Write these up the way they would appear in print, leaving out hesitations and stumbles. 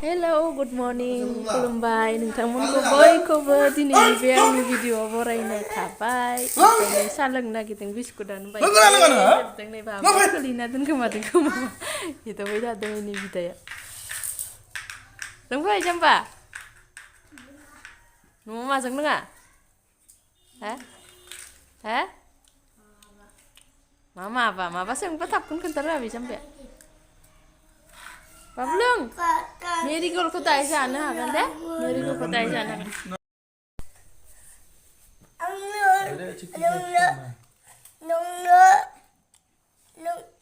Hello, good morning, खुलुमबाय नोंथांमोनखौ बयखौबो दिनैनि बे आंनि भिडिअ'आव बरायनाय थाबाय। ओमफ्राय साहा लोंनो नागिरदों बिस्कुटानो बायदों नै बाबा खोलैना दोनखोमादों खोमा एदावबाय थादों नै बिदाया। लोंफै जाम्बा न'आव माजों लोङा? हा हा माबा सोंबा थाबखौनो खोन्थारोङा बे जाम्बाया। बाबु लों मेरिगोल्डखौ दाहाय जानो हागोन दे मेरिगोल्डखौ दाहाय जानो हागोन।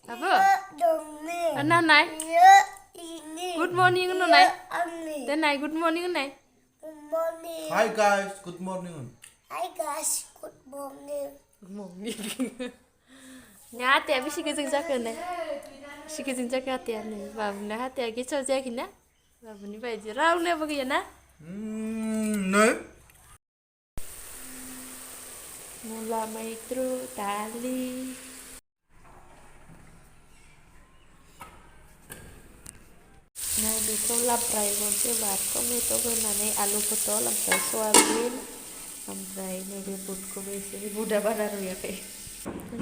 बाबु नाय गुड मर्निं होननाय दोननाय गुड मर्निं होननाय। Hi guys, good morning. Hi guys, good morning. Good morning. Hatinya bisi kenceng jaga nih. Bisi kenceng jaga hatinya nih. Babuna hatinya kecil jaga na. Babuni baju raulnya bagaimana? No. Mula maitru tali. Nah, beto laprai konse bar tomato benane alu potol sampai soyabin sampai nebe budko besi buda baru ya kayak.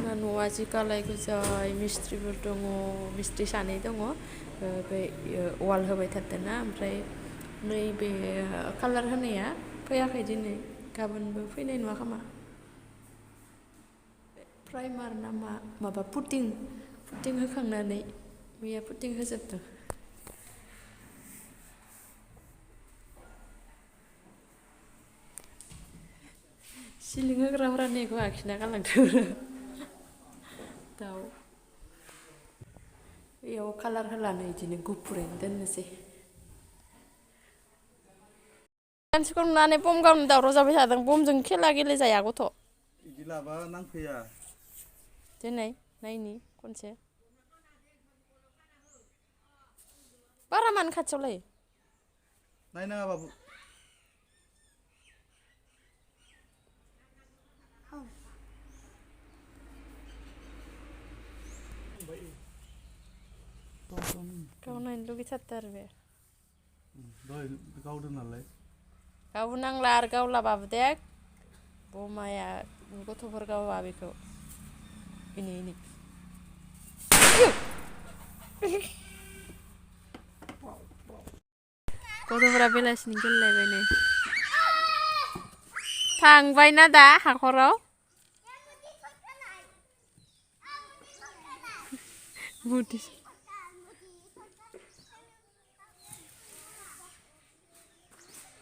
Nah, nuaji kalai gujai mistri berdongo mistri sani dongo be wal hobai tatena sampai nebe color hane ya fैयाखै दिनै गाबोनबो फैनाय नुवा खोमा primer नामा माबा putting होखांनानै मैया putting होजोबदों। सिलिं होग्राफोरा नेखौ आखिना गालांदों दाउ बेयाव कालार होलानो बिदिनो गुफुरैनो दोननोसै। मानसिखौ नुनानै बम गावनो दावराव जाबाय थादों बमजों खेला गेले जाया गथ'। बिदि लाबा नांफैया। दिनै नायनि खनसे बारा मानो खाथियावलाय नायनाङा बाबु। गाव नायनो लुगैथारदों आरो बे दहाय गावदों नालाय गाव नांला आरो गावलाबाबो दे बमाया गथ'फोर गावा बेखौ इनि गथ'फोरा बेलासिनि गेलेलायबाय नै थांबायना दा हाखराव मुदि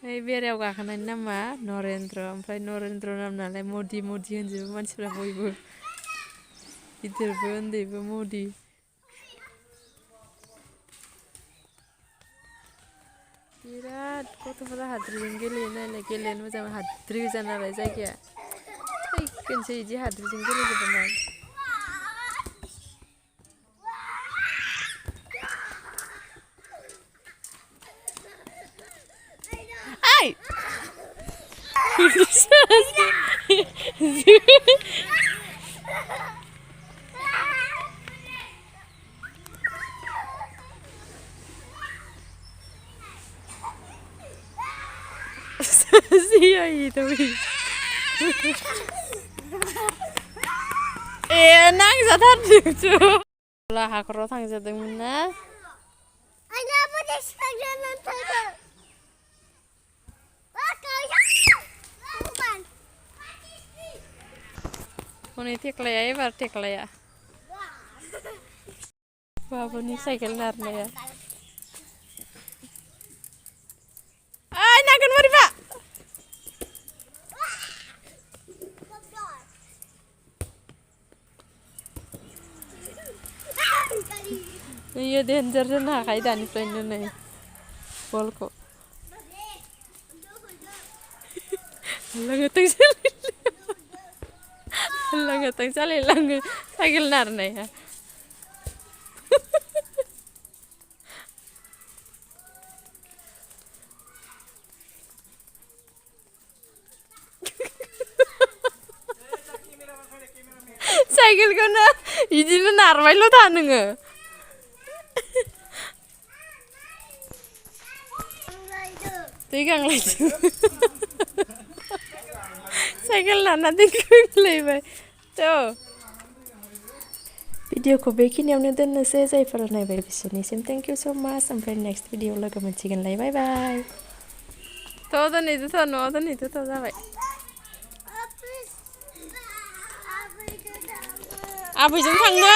ओइ बेरायाव गाखोनायनि नामा नरेन्द्र ओमफ्राय नरेन्द्र नाम नालाय मदि होनजोबो मानसिफ्रा बयबो गिदिरबो उन्दैबो मदि। बिराद गथ'फोरा हाद्रिजों गेलेयो नालाय गेलेनो मोजां हाद्रि गोजा नालाय जायगाया थैगोनसै बिदि हाद्रिजों गेलेजोबबा मा Iya itu. Nang zatardık tuh. Lah hakro थांजादोंमोन ना? Ana bu da sıkıntı tadı. Honi teklaya ebar teklaya. Babuni cycle narnaya. Ay nagan mari Pak. Iya danger na kay daniफ्रायनो नै बलखौ langatang salay lang cycle narnaya cycle ko na idino narmay lo ta nङो दै गांलायदों cycle लाना दै गांलायबाय थ' भिडिअखौ बेखिनियावनो दोननोसै जायफोरा नायबाय बिसोरनिसिम थेंक इउ स' माच ओमफ्राय नेक्स्ट भिडिअ लोगो मोनसिगोनलाय बाय बाय थ' दोनहैदो थ' न'आव दोनहैदो थ' जाबाय आबैजों थांनो